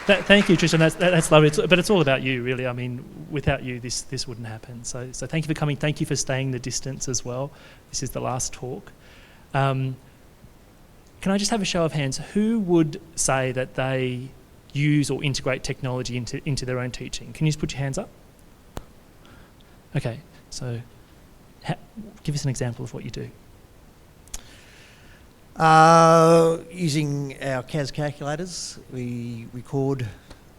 Thank you, Tristan. That's lovely. But it's all about you, really. I mean, without you, this wouldn't happen. So thank you for coming. Thank you for staying the distance as well. This is the last talk. Can I just have a show of hands? Who would say that they use or integrate technology into their own teaching? Can you just put your hands up? Okay, so give us an example of what you do. Using our CAS calculators, we record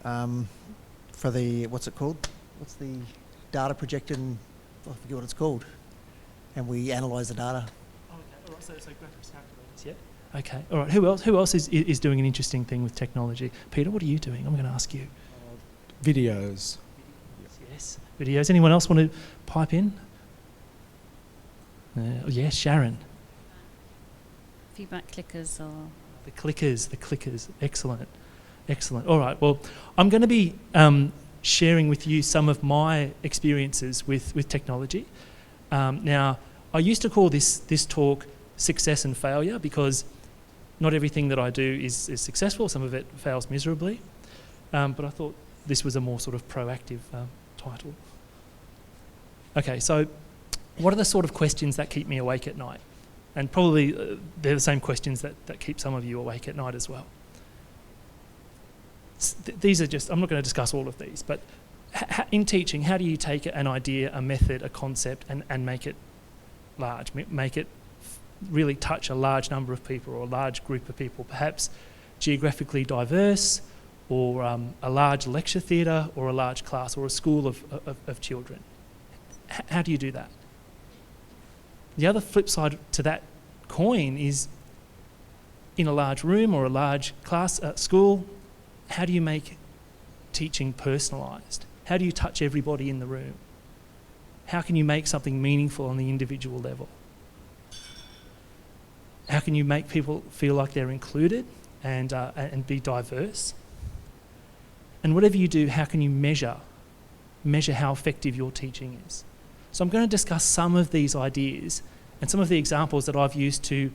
for the, what's it called? What's the data projected, and I forget what it's called, and we analyse the data. Oh, okay. All right. So graphics calculators, yeah. Okay. All right. Who else is doing an interesting thing with technology? Peter, what are you doing? I'm going to ask you. Videos. Yes. Videos. Anyone else want to pipe in? Yes, Sharon. Feedback clickers or... The clickers. Excellent. All right, well, I'm going to be sharing with you some of my experiences with technology. Now, I used to call this talk Success and Failure because not everything that I do is successful. Some of it fails miserably. But I thought this was a more sort of proactive title. Okay, so what are the sort of questions that keep me awake at night? And probably they're the same questions that keep some of you awake at night as well. These are just, I'm not going to discuss all of these, but in teaching, how do you take an idea, a method, a concept, and make it large, make it really touch a large number of people or a large group of people, perhaps geographically diverse, or a large lecture theatre, or a large class, or a school of children? How do you do that? The other flip side to that coin is in a large room or a large class at school, how do you make teaching personalised? How do you touch everybody in the room? How can you make something meaningful on the individual level? How can you make people feel like they're included and be diverse? And whatever you do, how can you measure how effective your teaching is? So I'm going to discuss some of these ideas and some of the examples that I've used to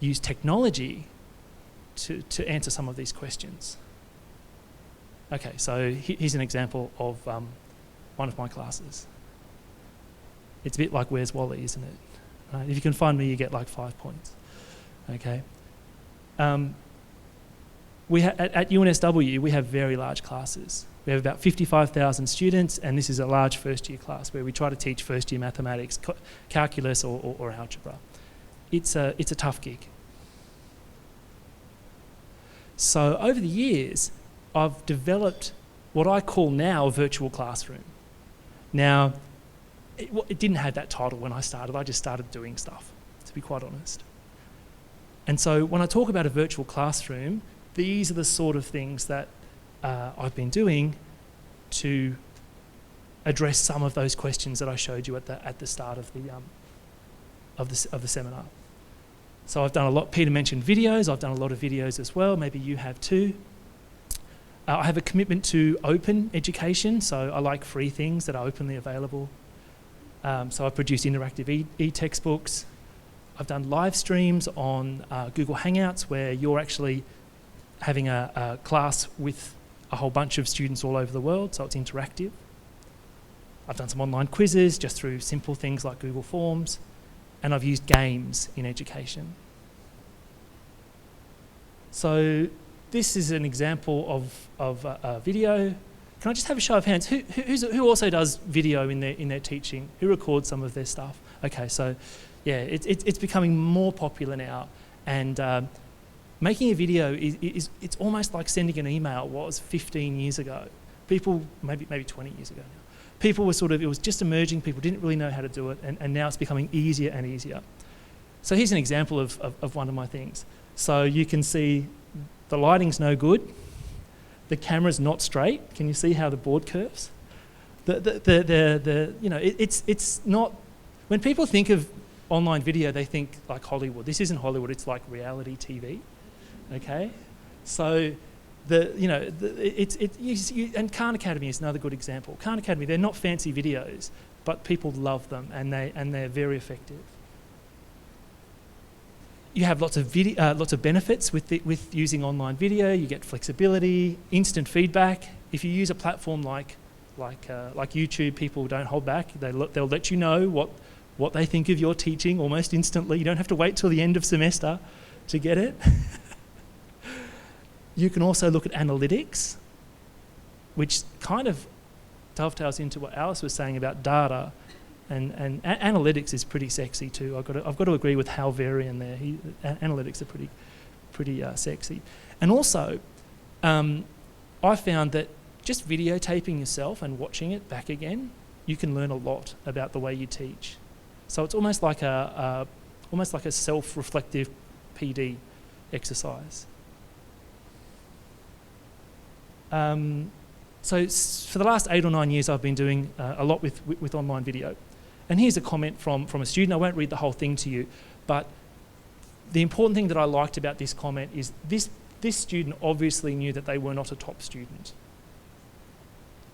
use technology to answer some of these questions. Okay, so here's an example of one of my classes. It's a bit like Where's Wally, isn't it? Right? If you can find me, you get like 5 points. Okay. At UNSW, we have very large classes. We have about 55,000 students, and this is a large first-year class where we try to teach first-year mathematics, calculus, or algebra. It's a tough gig. So over the years, I've developed what I call now a virtual classroom. Now, it didn't have that title when I started. I just started doing stuff, to be quite honest. And so when I talk about a virtual classroom, these are the sort of things that I've been doing to address some of those questions that I showed you at the start of the seminar. So I've done a lot. Peter mentioned videos. I've done a lot of videos as well. Maybe you have too. I have a commitment to open education, so I like free things that are openly available. So I've produced interactive e-textbooks. I've done live streams on Google Hangouts where you're actually having a class with a whole bunch of students all over the world, so it's interactive. I've done some online quizzes just through simple things like Google Forms, and I've used games in education. So this is an example of a video. Can I just have a show of hands? Who also does video in their teaching? Who records some of their stuff? Okay, so yeah, it's becoming more popular now, and making a video it's almost like sending an email. It was 15 years ago. People, maybe 20 years ago now. People were it was just emerging. People didn't really know how to do it, and now it's becoming easier and easier. So here's an example of one of my things. So you can see the lighting's no good. The camera's not straight. Can you see how the board curves? It's not. When people think of online video, they think like Hollywood. This isn't Hollywood. It's like reality TV. Okay, so and Khan Academy is another good example. Khan Academy, they're not fancy videos, but people love them, and they're very effective. You have lots of benefits with using online video. You get flexibility, instant feedback. If you use a platform like YouTube, people don't hold back. They'll let you know what they think of your teaching almost instantly. You don't have to wait till the end of semester to get it. You can also look at analytics, which kind of dovetails into what Alice was saying about data. And analytics is pretty sexy too. I've got to agree with Hal Varian there. Analytics are pretty sexy. And also, I found that just videotaping yourself and watching it back again, you can learn a lot about the way you teach. So it's almost like a self-reflective PD exercise. So for the last 8 or 9 years, I've been doing a lot with online video. And here's a comment from a student. I won't read the whole thing to you, but the important thing that I liked about this comment is this student obviously knew that they were not a top student,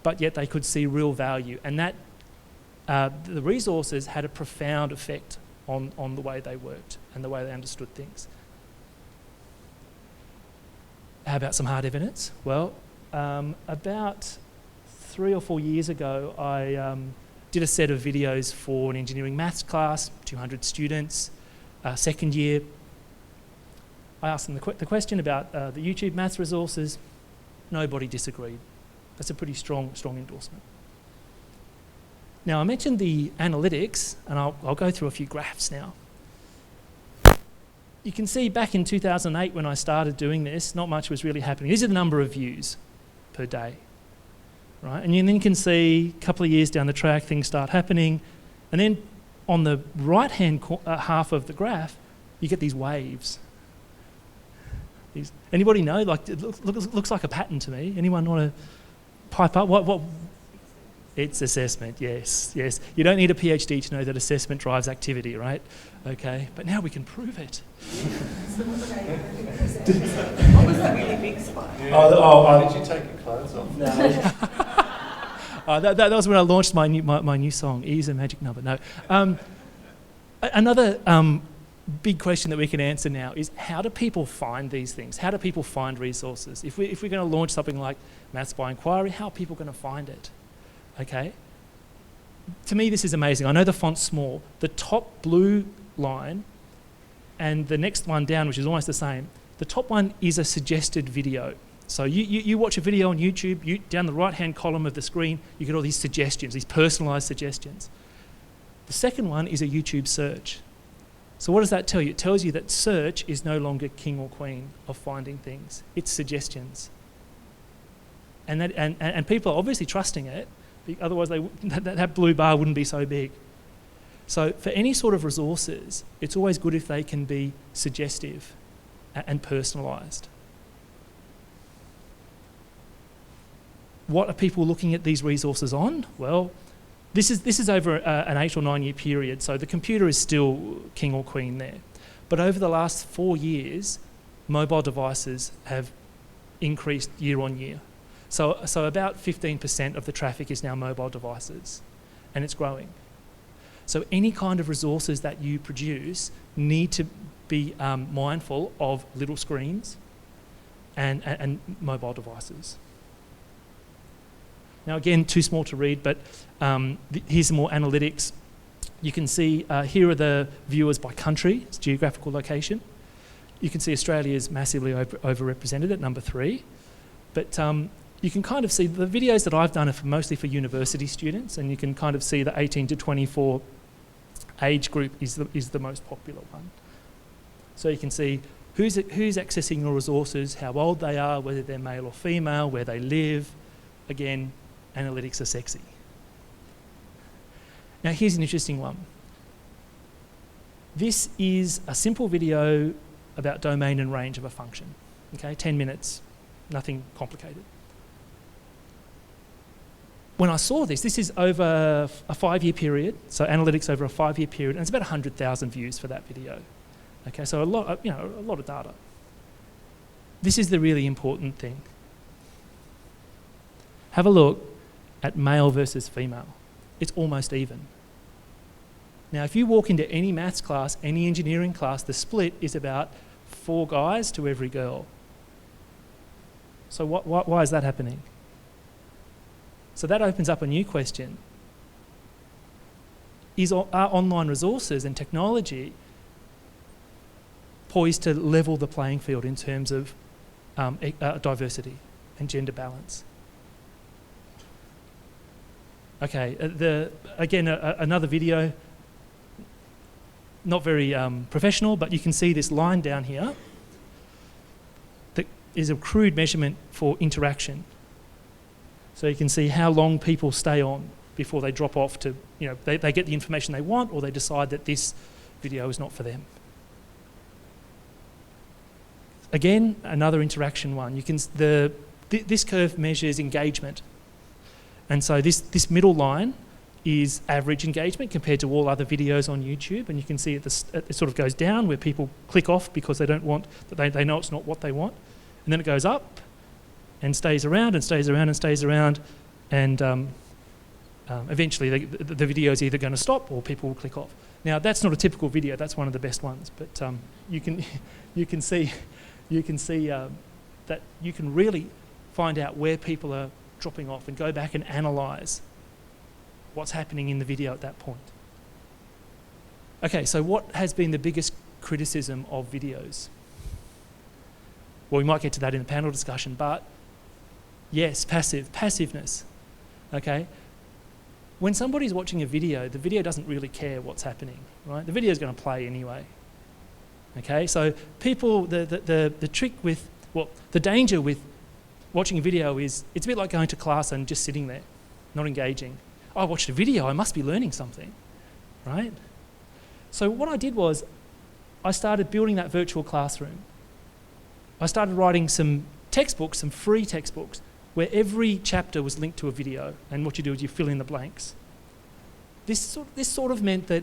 but yet they could see real value, and that the resources had a profound effect on the way they worked and the way they understood things. How about some hard evidence? Well, about 3 or 4 years ago, I did a set of videos for an engineering maths class, 200 students, second year. I asked them the question about the YouTube maths resources. Nobody disagreed. That's a pretty strong endorsement. Now, I mentioned the analytics, and I'll go through a few graphs now. You can see back in 2008 when I started doing this, not much was really happening. These are the number of views per day. Right? And then you can see a couple of years down the track, things start happening. And then on the right-hand half of the graph, you get these waves. Anybody know? Like, it looks like a pattern to me. Anyone want to pipe up? What? It's assessment, yes. You don't need a PhD to know that assessment drives activity, right? Okay, but now we can prove it. What was the really big spike? Did you take your clothes off? No. That was when I launched my new song, E is a magic number. No. Another big question that we can answer now is, how do people find these things? How do people find resources? If we're going to launch something like Maths by Inquiry, how are people going to find it? Okay. To me, this is amazing. I know the font's small. The top blue line and the next one down, which is almost the same, the top one is a suggested video. So you watch a video on YouTube, down the right-hand column of the screen, you get all these suggestions, these personalised suggestions. The second one is a YouTube search. So what does that tell you? It tells you that search is no longer king or queen of finding things. It's suggestions. And people are obviously trusting it, otherwise that blue bar wouldn't be so big. So for any sort of resources, it's always good if they can be suggestive and personalised. What are people looking at these resources on? Well, this is over an 8 or 9 year period, so the computer is still king or queen there. But over the last 4 years, mobile devices have increased year on year. So about 15% of the traffic is now mobile devices, and it's growing. So any kind of resources that you produce need to be mindful of little screens and mobile devices. Now again, too small to read, but here's some more analytics. You can see here are the viewers by country, it's geographical location. You can see Australia is massively overrepresented at number 3. But you can kind of see the videos that I've done are mostly for university students, and you can kind of see the 18 to 24 age group is the most popular one. So you can see who's accessing your resources, how old they are, whether they're male or female, where they live. Again, analytics are sexy. Now here's an interesting one. This is a simple video about domain and range of a function. Okay, 10 minutes, nothing complicated. When I saw this is over a 5-year period, so analytics over a 5-year period, and it's about 100,000 views for that video. Okay, so a lot of data. This is the really important thing. Have a look at male versus female. It's almost even. Now, if you walk into any maths class, any engineering class, the split is about 4 guys to every girl. So why is that happening? So that opens up a new question. Are online resources and technology poised to level the playing field in terms of diversity and gender balance? Okay, another video, not very professional, but you can see this line down here that is a crude measurement for interaction. So you can see how long people stay on before they drop off to, they get the information they want, or they decide that this video is not for them. Again, another interaction one. This curve measures engagement. And so this middle line is average engagement compared to all other videos on YouTube, and you can see it sort of goes down where people click off because they don't want, they know it's not what they want, and then it goes up and stays around and stays around and stays around, and eventually the video is either going to stop or people will click off. Now that's not a typical video; that's one of the best ones, but you can see that you can really find out where people are dropping off and go back and analyse what's happening in the video at that point. Okay, so what has been the biggest criticism of videos? Well, we might get to that in the panel discussion, but yes, passiveness. Okay, when somebody's watching a video, the video doesn't really care what's happening, right? The video is going to play anyway. Okay, so people, the trick with, the danger with watching a video is it's a bit like going to class and just sitting there, not engaging. I watched a video, I must be learning something, right? So what I did was I started building that virtual classroom. I started writing some textbooks, some free textbooks, where every chapter was linked to a video, and what you do is you fill in the blanks. This sort of meant that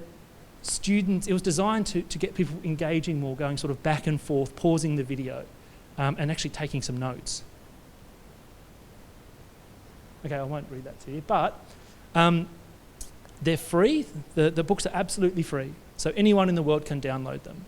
students, it was designed to get people engaging more, going sort of back and forth, pausing the video, and actually taking some notes. Okay, I won't read that to you, but they're free. The books are absolutely free, so anyone in the world can download them.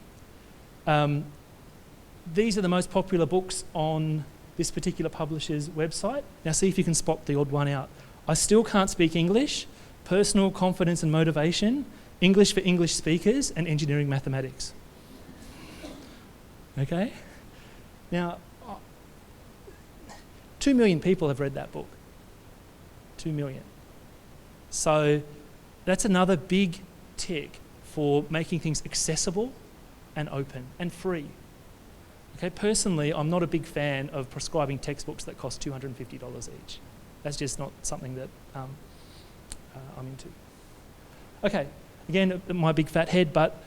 These are the most popular books on this particular publisher's website. Now see if you can spot the odd one out. I Still Can't Speak English, Personal Confidence and Motivation, English for English Speakers, and Engineering Mathematics. Okay? Now, 2 million people have read that book. 2 million. So that's another big tick for making things accessible and open and free. Okay, personally, I'm not a big fan of prescribing textbooks that cost $250 each. That's just not something that I'm into. Okay, again, my big fat head, but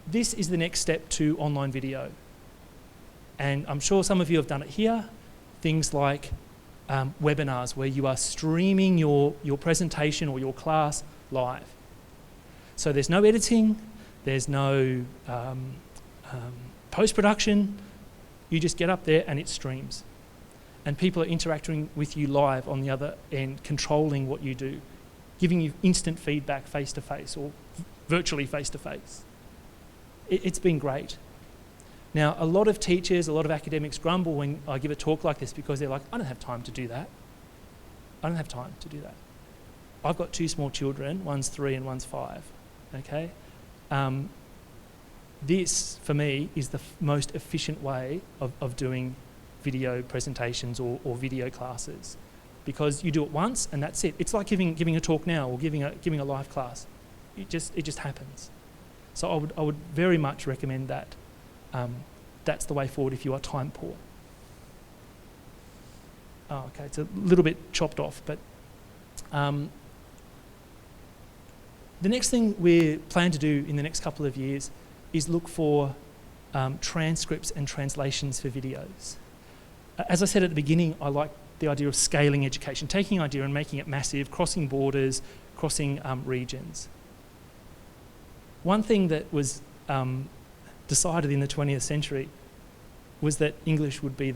this is the next step to online video. And I'm sure some of you have done it here. Things like webinars where you are streaming your presentation or your class live. So there's no editing, there's no post-production, you just get up there and it streams. And people are interacting with you live on the other end, controlling what you do, giving you instant feedback face-to-face or virtually face-to-face. It's been great. Now, a lot of teachers, a lot of academics grumble when I give a talk like this because they're like, I don't have time to do that. I don't have time to do that. I've got 2 small children, one's 3 and one's 5, okay? This, for me, is the most efficient way of doing video presentations or video classes, because you do it once and that's it. It's like giving a talk now or giving a live class. It just happens. So I would very much recommend that. That's the way forward if you are time poor. Oh, okay, it's a little bit chopped off, but the next thing we plan to do in the next couple of years is look for transcripts and translations for videos. As I said at the beginning, I like the idea of scaling education, taking an idea and making it massive, crossing borders, crossing regions. One thing that was decided in the 20th century was that English would be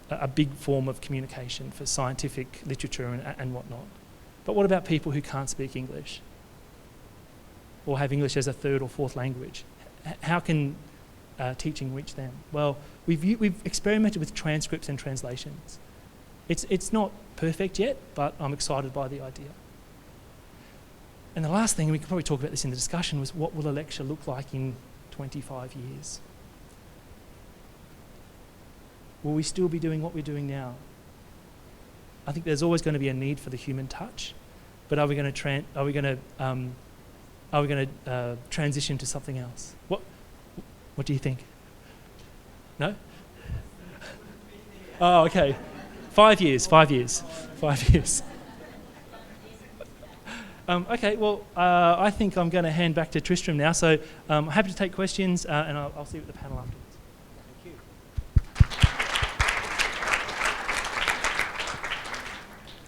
a big form of communication for scientific literature and whatnot. But what about people who can't speak English or have English as a third or fourth language? How can teaching reach them? Well, we've experimented with transcripts and translations. It's not perfect yet, but I'm excited by the idea. And the last thing, we could probably talk about this in the discussion, was what will a lecture look like in 25 years? Will we still be doing what we're doing now? I think there's always going to be a need for the human touch, but are we going to transition to something else? What do you think? No? Oh, okay. 5 years. Okay, well, I think I'm going to hand back to Tristram now. So I'm happy to take questions, and I'll see you at the panel afterwards.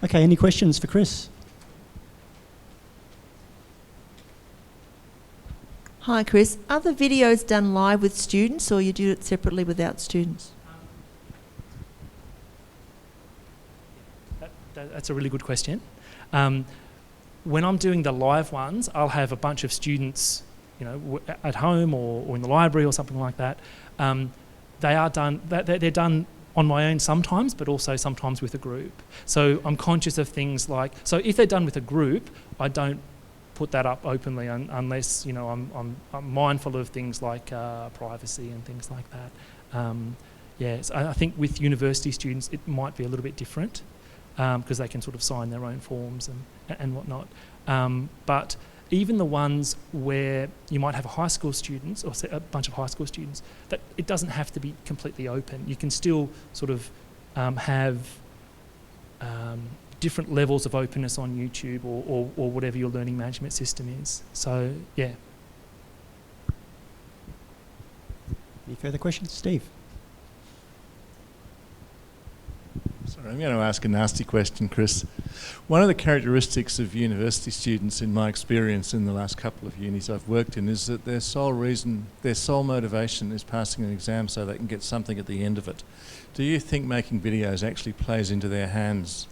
Okay, any questions for Chris? Hi, Chris. Are the videos done live with students, or you do it separately without students? That's a really good question. When I'm doing the live ones, I'll have a bunch of students, at home or in the library or something like that. They're done on my own sometimes, but also sometimes with a group. So I'm conscious of things like, so if they're done with a group, I don't put that up openly unless, I'm mindful of things like privacy and things like that. So I think with university students, it might be a little bit different because they can sort of sign their own forms and whatnot. But even the ones where you might have high school students or a bunch of high school students, that it doesn't have to be completely open. You can still sort of have different levels of openness on YouTube or whatever your learning management system is. So, yeah. Any further questions? Steve? Sorry, I'm going to ask a nasty question, Chris. One of the characteristics of university students, in my experience in the last couple of unis I've worked in, is that their sole motivation is passing an exam so they can get something at the end of it. Do you think making videos actually plays into their hands?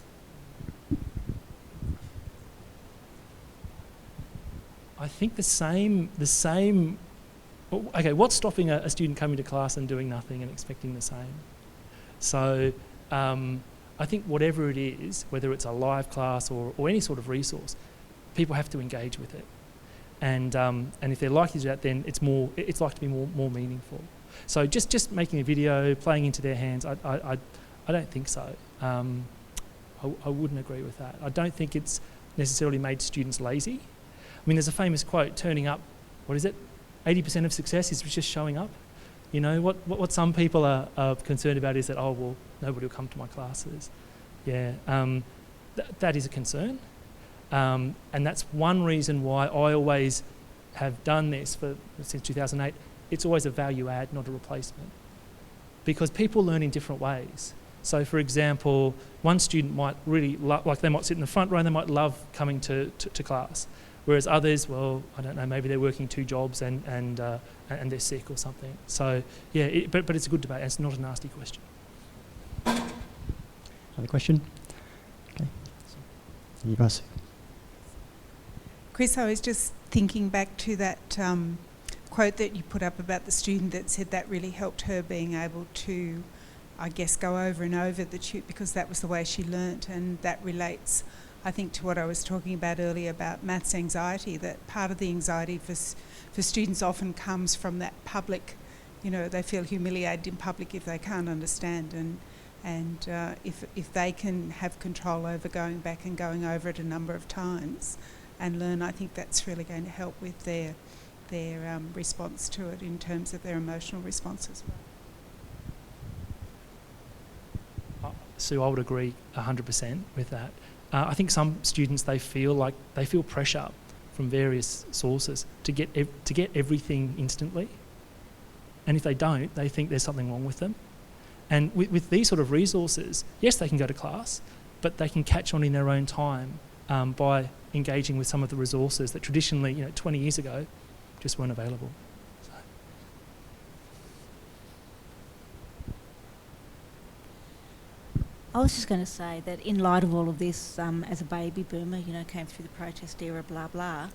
I think the same. Okay, what's stopping a student coming to class and doing nothing and expecting the same? So I think whatever it is, whether it's a live class or any sort of resource, people have to engage with it. And if they're likely to do that, then it's likely to be more meaningful. So just making a video, playing into their hands, I don't think so. I wouldn't agree with that. I don't think it's necessarily made students lazy. I mean, there's a famous quote, turning up, 80% of success is just showing up. What some people are concerned about is that, nobody will come to my classes. Yeah, that is a concern. And that's one reason why I always have done this since 2008. It's always a value add, not a replacement. Because people learn in different ways. So, for example, one student might really they might sit in the front row and they might love coming to class. Whereas others, I don't know, maybe they're working 2 jobs and they're sick or something. So, yeah, but it's a good debate. It's not a nasty question. Another question? Okay. You guys. Chris, I was just thinking back to that quote that you put up about the student that said that really helped her being able to, I guess, go over and over the tube because that was the way she learnt, and that relates, I think, to what I was talking about earlier about maths anxiety, that part of the anxiety for students often comes from that public, they feel humiliated in public if they can't understand, and if they can have control over going back and going over it a number of times and learn, I think that's really going to help with their response to it in terms of their emotional response as well. Sue, I would agree 100% with that. I think some students, they feel pressure from various sources to get everything instantly, and if they don't, they think there's something wrong with them. And with these sort of resources, yes, they can go to class, but they can catch on in their own time by engaging with some of the resources that traditionally, 20 years ago, just weren't available. I was just going to say that in light of all of this, as a baby boomer, you know, came through the protest era, blah, blah,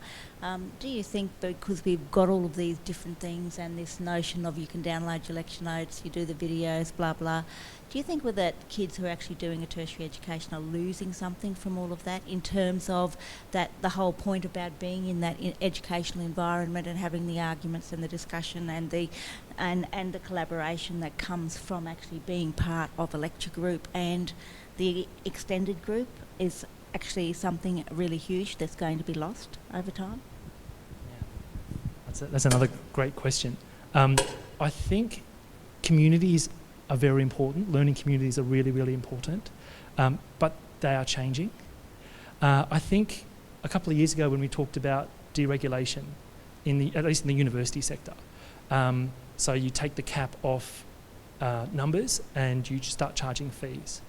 do you think because we've got all of these different things and this notion of you can download your lecture notes, you do the videos, blah, blah, do you think that kids who are actually doing a tertiary education are losing something from all of that in terms of that the whole point about being in that educational environment and having the arguments and the discussion and the collaboration that comes from actually being part of a lecture group and the extended group is actually something really huge that's going to be lost over time? That's another great question. I think communities are very important. Learning communities are really, really important, but they are changing. I think a couple of years ago when we talked about deregulation, at least in the university sector, so you take the cap off numbers and you start charging fees.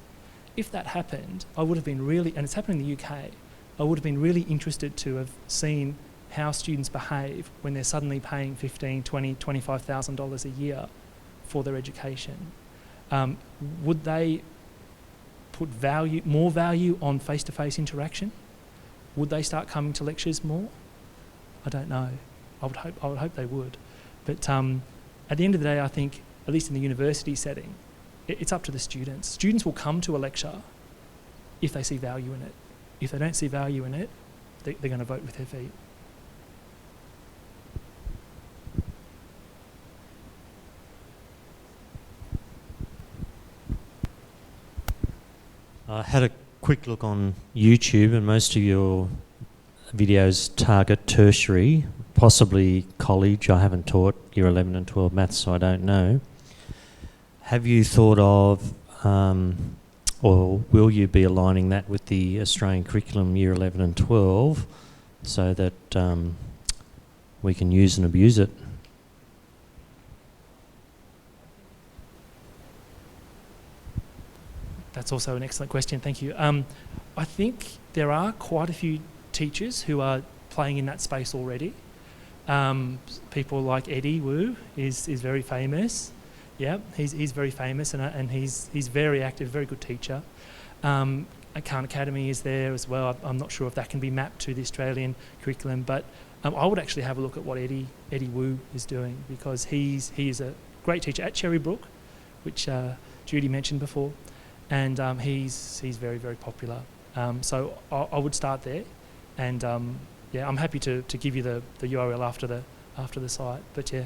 If that happened, I would have been really, and it's happening in the UK, I would have been really interested to have seen how students behave when they're suddenly paying $15,000, $20,000, $25,000 a year for their education. Would they put more value on face-to-face interaction? Would they start coming to lectures more? I don't know. I would hope they would. But at the end of the day, I think, at least in the university setting, it's up to the students. Students will come to a lecture if they see value in it. If they don't see value in it, they're going to vote with their feet. I had a quick look on YouTube, and most of your videos target tertiary, possibly college. I haven't taught year 11 and 12 maths, so I don't know. Have you thought of, or will you be aligning that with the Australian curriculum year 11 and 12 so that we can use and abuse it? That's also an excellent question, thank you. I think there are quite a few teachers who are playing in that space already. People like Eddie Wu is very famous. Yeah, he's very famous and he's very active, very good teacher. Khan Academy is there as well. I'm not sure if that can be mapped to the Australian curriculum, but I would actually have a look at what Eddie Wu is doing, because he is a great teacher at Cherrybrook, which Judy mentioned before. And he's very, very popular. So I would start there, and yeah, I'm happy to give you the URL after the site. But yeah.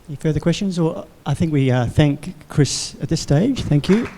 Any further questions? Or I think we thank Chris at this stage. Thank you.